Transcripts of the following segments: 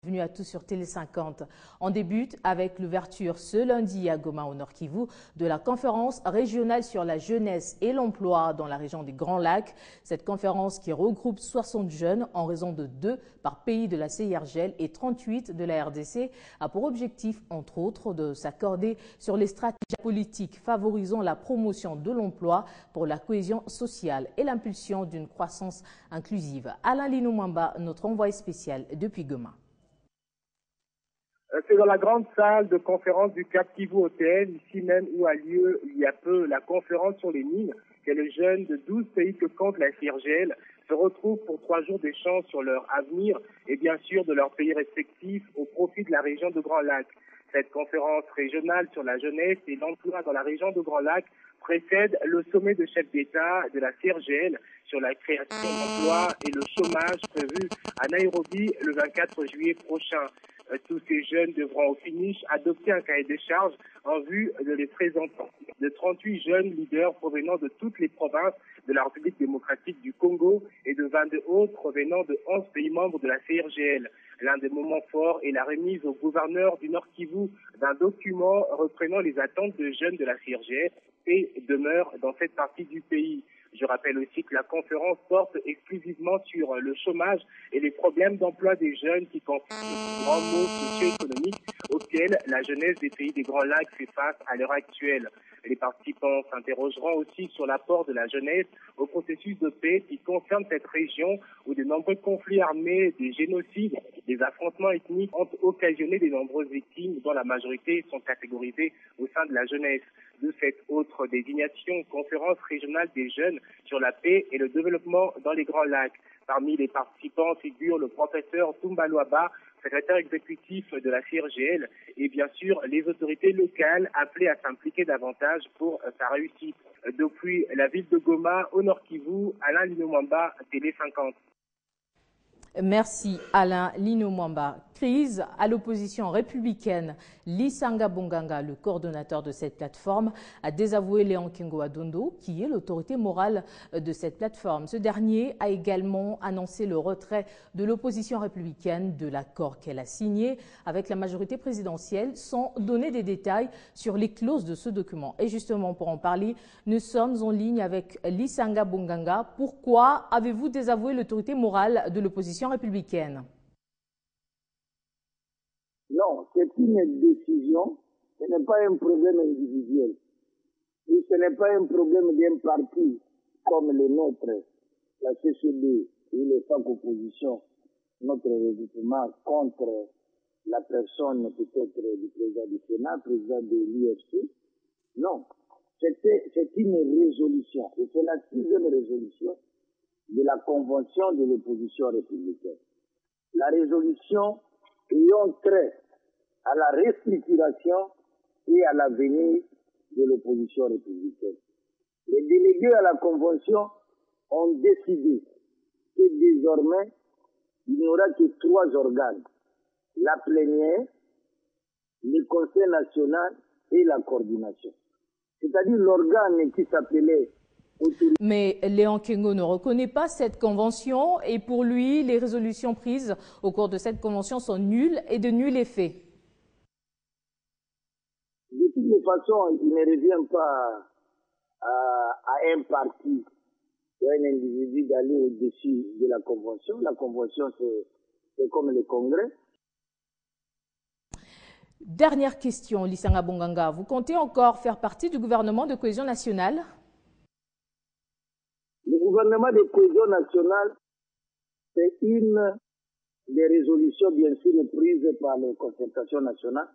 Bienvenue à tous sur Télé 50. On débute avec l'ouverture ce lundi à Goma, au Nord Kivu, de la conférence régionale sur la jeunesse et l'emploi dans la région des Grands Lacs. Cette conférence qui regroupe 60 jeunes en raison de 2 par pays de la CIRGL et 38 de la RDC a pour objectif, entre autres, de s'accorder sur les stratégies politiques favorisant la promotion de l'emploi pour la cohésion sociale et l'impulsion d'une croissance inclusive. Alain Linomamba, notre envoyé spécial depuis Goma. C'est dans la grande salle de conférence du Cap Kivu Hotel, ici même où a lieu il y a peu la conférence sur les mines, que les jeunes de 12 pays que compte la CIRGL se retrouvent pour 3 jours d'échange sur leur avenir et bien sûr de leurs pays respectifs au profit de la région de Grand Lac. Cette conférence régionale sur la jeunesse et l'emploi dans la région de Grand Lac précède le sommet de chefs d'État de la CIRGL sur la création d'emplois et le chômage prévu à Nairobi le 24 juillet prochain. Tous ces jeunes devront au finish adopter un cahier de charges en vue de les présenter. De 38 jeunes leaders provenant de toutes les provinces de la République démocratique du Congo et de 22 autres provenant de 11 pays membres de la CIRGL. L'un des moments forts est la remise au gouverneur du Nord Kivu d'un document reprenant les attentes de jeunes de la CIRGL et demeure dans cette partie du pays. Je rappelle aussi que la conférence porte exclusivement sur le chômage et les problèmes d'emploi des jeunes qui constituent le grand mot socio-économique auquel la jeunesse des pays des Grands Lacs fait face à l'heure actuelle. Les participants s'interrogeront aussi sur l'apport de la jeunesse au processus de paix qui concerne cette région où de nombreux conflits armés, des génocides, des affrontements ethniques ont occasionné de nombreuses victimes dont la majorité sont catégorisées au sein de la jeunesse. De cette autre désignation, conférence régionale des jeunes sur la paix et le développement dans les Grands Lacs. Parmi les participants figure le professeur Toumba Luaba, secrétaire exécutif de la CIRGL, et bien sûr les autorités locales appelées à s'impliquer davantage pour sa réussite. Depuis la ville de Goma, au Nord Kivu, Alain Linomamba, Télé 50. Merci Alain Linomamba. Crise à l'opposition républicaine. Lisanga Bonganga, le coordonnateur de cette plateforme, a désavoué Léon Kengo Adondo, qui est l'autorité morale de cette plateforme. Ce dernier a également annoncé le retrait de l'opposition républicaine de l'accord qu'elle a signé avec la majorité présidentielle sans donner des détails sur les clauses de ce document. Et justement, pour en parler, nous sommes en ligne avec Lisanga Bonganga. Pourquoi avez-vous désavoué l'autorité morale de l'opposition républicaine? Non, c'est une décision, ce n'est pas un problème individuel. Et ce n'est pas un problème d'un parti comme le nôtre, la CCD et les cinq oppositions, notre regroupement contre la personne peut-être du président du Sénat, président de l'UFC. Non, c'est une résolution, et c'est la 6e résolution de la Convention de l'opposition républicaine. La résolution ayant trait à la restructuration et à l'avenir de l'opposition républicaine. Les délégués à la Convention ont décidé que désormais, il n'y aura que 3 organes, la plénière, le Conseil national et la coordination. C'est-à-dire l'organe qui s'appelait... Mais Léon Kengo ne reconnaît pas cette convention et pour lui, les résolutions prises au cours de cette convention sont nulles et de nul effet. De toutes les façons, il ne revient pas à un parti ou à un individu d'aller au-dessus de la convention. La convention, c'est comme le congrès. Dernière question, Lisanga Bonganga. Vous comptez encore faire partie du gouvernement de cohésion nationale? Le gouvernement de cohésion nationale, c'est une des résolutions bien sûr prises par les concertations nationales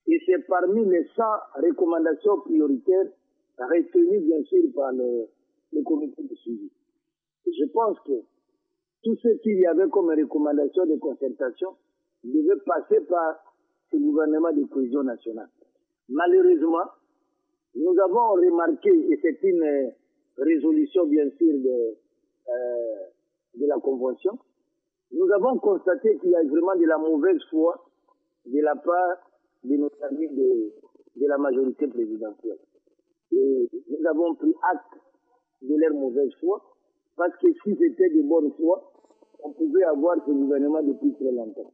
et c'est parmi les 100 recommandations prioritaires retenues bien sûr par le comité de suivi. Et je pense que tout ce qu'il y avait comme recommandation de concertation devait passer par ce gouvernement de cohésion nationale. Malheureusement, nous avons remarqué, et c'est une résolution bien sûr de la Convention, nous avons constaté qu'il y a vraiment de la mauvaise foi de la part de nos amis de la majorité présidentielle. Et nous avons pris acte de leur mauvaise foi, parce que si c'était de bonne foi, on pouvait avoir ce gouvernement depuis très longtemps.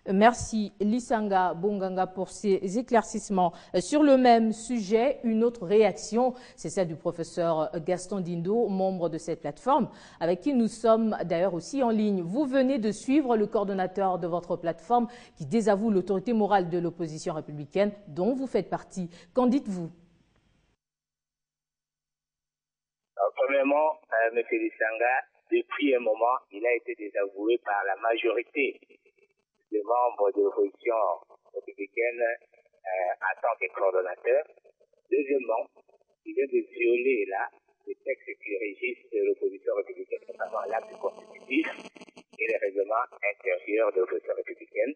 Merci Lisanga Bonganga pour ces éclaircissements. Sur le même sujet, une autre réaction, c'est celle du professeur Gaston Dindo, membre de cette plateforme, avec qui nous sommes d'ailleurs aussi en ligne. Vous venez de suivre le coordonnateur de votre plateforme qui désavoue l'autorité morale de l'opposition républicaine dont vous faites partie. Qu'en dites-vous? Premièrement, M. Lisanga, depuis un moment, il a été désavoué par la majorité des membres de l'opposition républicaine en tant que coordonnateur. Deuxièmement, il vient de violer là les textes qui régissent l'opposition républicaine, notamment l'acte constitutif et les règlements intérieurs de l'opposition républicaine.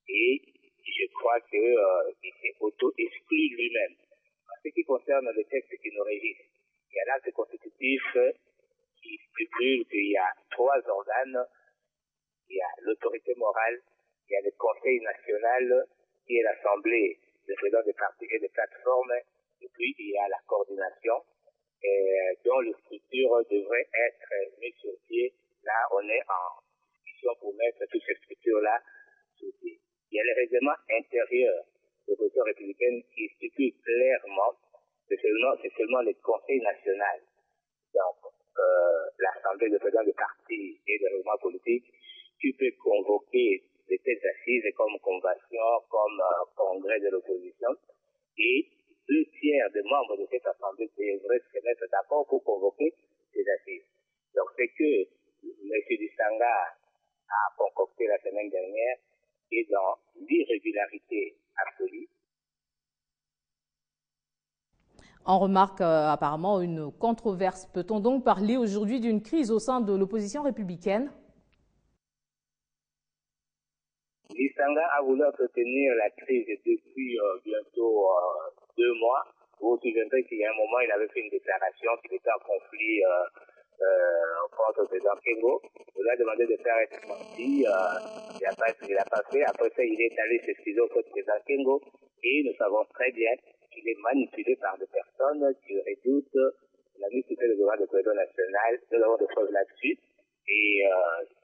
Et je crois qu'il s'est auto-exclu lui-même. En ce qui concerne les textes qui nous régissent, il y a l'acte constitutif qui stipule qu'il y a 3 organes. Il y a l'autorité morale, il y a le Conseil national qui est l'Assemblée des présidents des partis et des plateformes, et puis il y a la coordination dont les structures devraient être mises sur pied. Là, on est en discussion pour mettre toutes ces structures-là sur pied. Il y a les règlements intérieurs de l'opposition républicaine qui stipulent clairement que c'est seulement le Conseil national, donc l'Assemblée des présidents des partis et des règlements politiques, qui peut convoquer des têtes assises comme convention, comme congrès de l'opposition, et 2/3 des membres de cette assemblée devraient se mettre d'accord pour convoquer ces assises. Donc ce que M. Lisanga a concocté la semaine dernière est dans l'irrégularité absolue. On remarque apparemment une controverse. Peut-on donc parler aujourd'hui d'une crise au sein de l'opposition républicaine? Lisanga a voulu entretenir la crise depuis bientôt 2 mois. Vous vous souviendrez qu'il y a un moment, il avait fait une déclaration qu'il était en conflit contre le président Kengo. Il lui a demandé de faire être sorti. Il n'a pas fait. Après ça, il est allé s'excuser contre le président Kengo. Et nous savons très bien qu'il est manipulé par des personnes qui redoutent la mise sur pied de gouvernement de cohésion nationale. Nous avons des preuves là-dessus. Et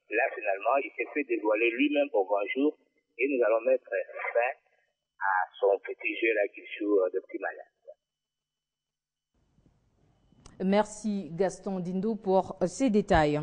là, finalement, il s'est fait dévoiler lui-même au grand jour. Et nous allons mettre fin à son petit jeu là qui joue de petit malin. Merci Gaston Dindo pour ces détails.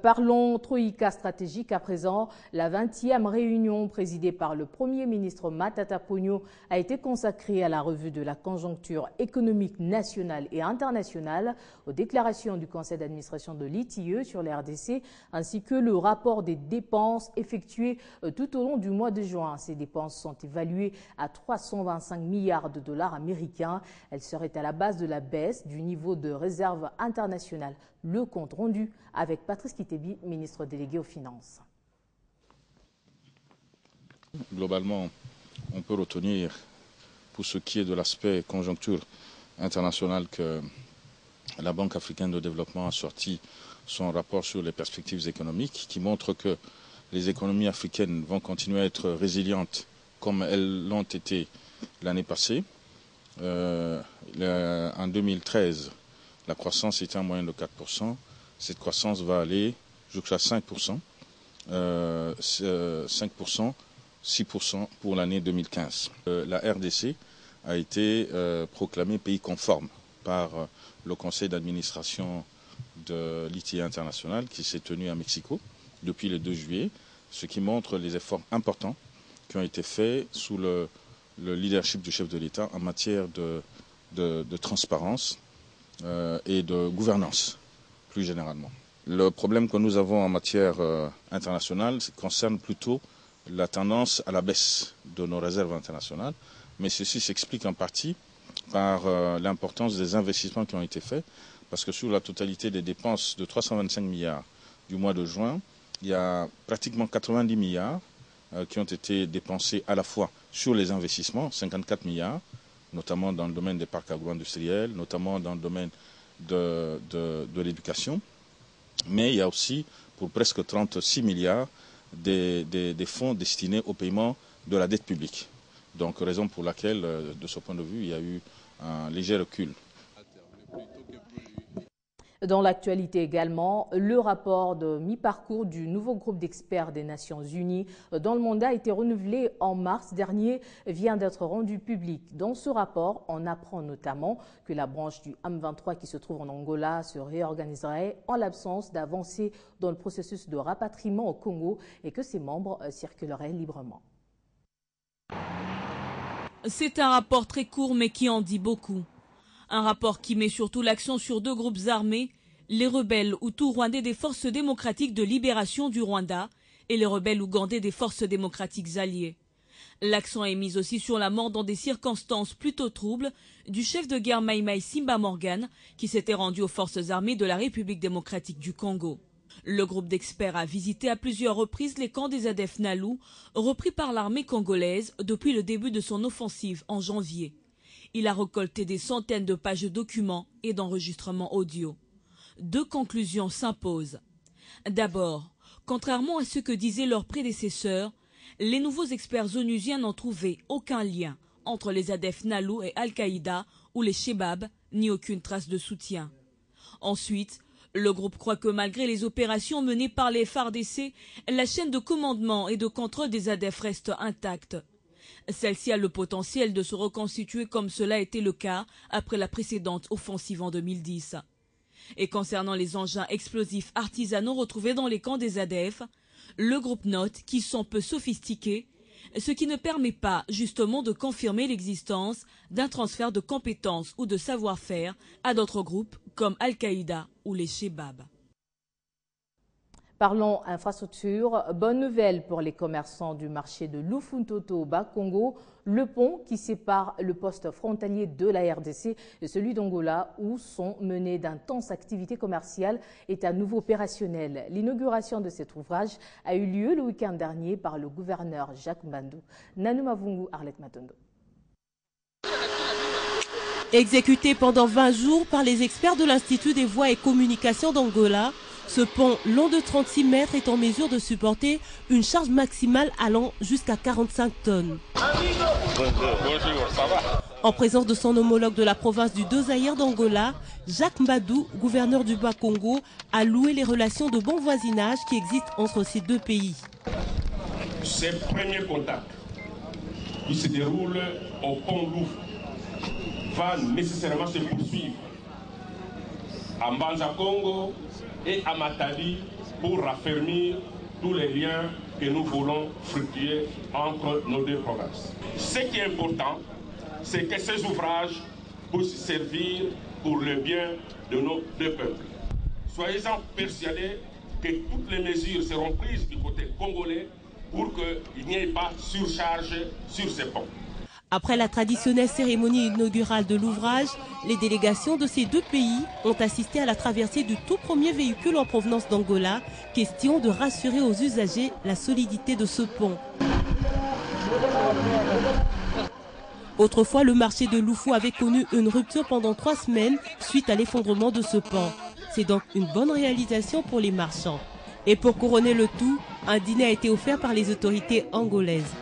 Parlons Troïka stratégique à présent. La 20e réunion présidée par le Premier ministre Matata Ponyo a été consacrée à la revue de la conjoncture économique nationale et internationale, aux déclarations du conseil d'administration de l'ITIE sur les RDC, ainsi que le rapport des dépenses effectuées tout au long du mois de juin. Ces dépenses sont évaluées à 325 milliards de dollars américains. Elles seraient à la base de la baisse du niveau de réserve internationale. Le compte rendu avec Patrice Kitebi, ministre délégué aux Finances. Globalement, on peut retenir, pour ce qui est de l'aspect conjoncture internationale, que la Banque africaine de développement a sorti son rapport sur les perspectives économiques qui montre que les économies africaines vont continuer à être résilientes comme elles l'ont été l'année passée. En 2013, la croissance était en moyenne de 4%. Cette croissance va aller jusqu'à 5%. 5%, 6% pour l'année 2015. La RDC a été proclamée pays conforme par le conseil d'administration de l'ITIE international qui s'est tenu à Mexico depuis le 2 juillet, ce qui montre les efforts importants qui ont été faits sous le leadership du chef de l'État en matière de transparence et de gouvernance, plus généralement. Le problème que nous avons en matière internationale concerne plutôt la tendance à la baisse de nos réserves internationales, mais ceci s'explique en partie par l'importance des investissements qui ont été faits, parce que sur la totalité des dépenses de 325 milliards du mois de juin, il y a pratiquement 90 milliards qui ont été dépensés à la fois sur les investissements, 54 milliards, notamment dans le domaine des parcs agro-industriels, notamment dans le domaine de l'éducation. Mais il y a aussi, pour presque 36 milliards, des fonds destinés au paiement de la dette publique. Donc, raison pour laquelle, de ce point de vue, il y a eu un léger recul. Dans l'actualité également, le rapport de mi-parcours du nouveau groupe d'experts des Nations Unies dont le mandat a été renouvelé en mars dernier vient d'être rendu public. Dans ce rapport, on apprend notamment que la branche du M23 qui se trouve en Angola se réorganiserait en l'absence d'avancées dans le processus de rapatriement au Congo et que ses membres circuleraient librement. C'est un rapport très court mais qui en dit beaucoup. Un rapport qui met surtout l'accent sur deux groupes armés, les rebelles hutus-rwandais des forces démocratiques de libération du Rwanda et les rebelles ougandais des forces démocratiques alliées. L'accent est mis aussi sur la mort dans des circonstances plutôt troubles du chef de guerre Mai Mai Simba Morgan qui s'était rendu aux forces armées de la République démocratique du Congo. Le groupe d'experts a visité à plusieurs reprises les camps des ADF Nalu, repris par l'armée congolaise depuis le début de son offensive en janvier. Il a récolté des centaines de pages de documents et d'enregistrements audio. Deux conclusions s'imposent. D'abord, contrairement à ce que disaient leurs prédécesseurs, les nouveaux experts onusiens n'ont trouvé aucun lien entre les ADF Nalu et Al-Qaïda ou les Shebab, ni aucune trace de soutien. Ensuite, le groupe croit que malgré les opérations menées par les FARDC, la chaîne de commandement et de contrôle des ADF reste intacte. Celle-ci a le potentiel de se reconstituer comme cela a été le cas après la précédente offensive en 2010. Et concernant les engins explosifs artisanaux retrouvés dans les camps des ADF, le groupe note qu'ils sont peu sophistiqués, ce qui ne permet pas justement de confirmer l'existence d'un transfert de compétences ou de savoir-faire à d'autres groupes comme Al-Qaïda ou les Shebab. Parlons infrastructure. Bonne nouvelle pour les commerçants du marché de Lufuntoto au Bas-Congo. Le pont qui sépare le poste frontalier de la RDC et celui d'Angola où sont menées d'intenses activités commerciales est à nouveau opérationnel. L'inauguration de cet ouvrage a eu lieu le week-end dernier par le gouverneur Jacques Mbandou. Nanou Mavungu, Arlette Matondo. Exécuté pendant 20 jours par les experts de l'Institut des voies et communications d'Angola, ce pont long de 36 mètres est en mesure de supporter une charge maximale allant jusqu'à 45 tonnes. En présence de son homologue de la province du Deux-Zaïre d'Angola, Jacques Mbandou, gouverneur du Bas-Congo, a loué les relations de bon voisinage qui existent entre ces deux pays. Ces premiers contacts qui se déroulent au pont Louf va nécessairement se poursuivre à Mbanza-Congo et à Matadi pour raffermir tous les liens que nous voulons fructuer entre nos deux provinces. Ce qui est important, c'est que ces ouvrages puissent servir pour le bien de nos deux peuples. Soyez-en persuadés que toutes les mesures seront prises du côté congolais pour qu'il n'y ait pas surcharge sur ces ponts. Après la traditionnelle cérémonie inaugurale de l'ouvrage, les délégations de ces deux pays ont assisté à la traversée du tout premier véhicule en provenance d'Angola, question de rassurer aux usagers la solidité de ce pont. Autrefois, le marché de Loufou avait connu une rupture pendant 3 semaines suite à l'effondrement de ce pont. C'est donc une bonne réalisation pour les marchands. Et pour couronner le tout, un dîner a été offert par les autorités angolaises.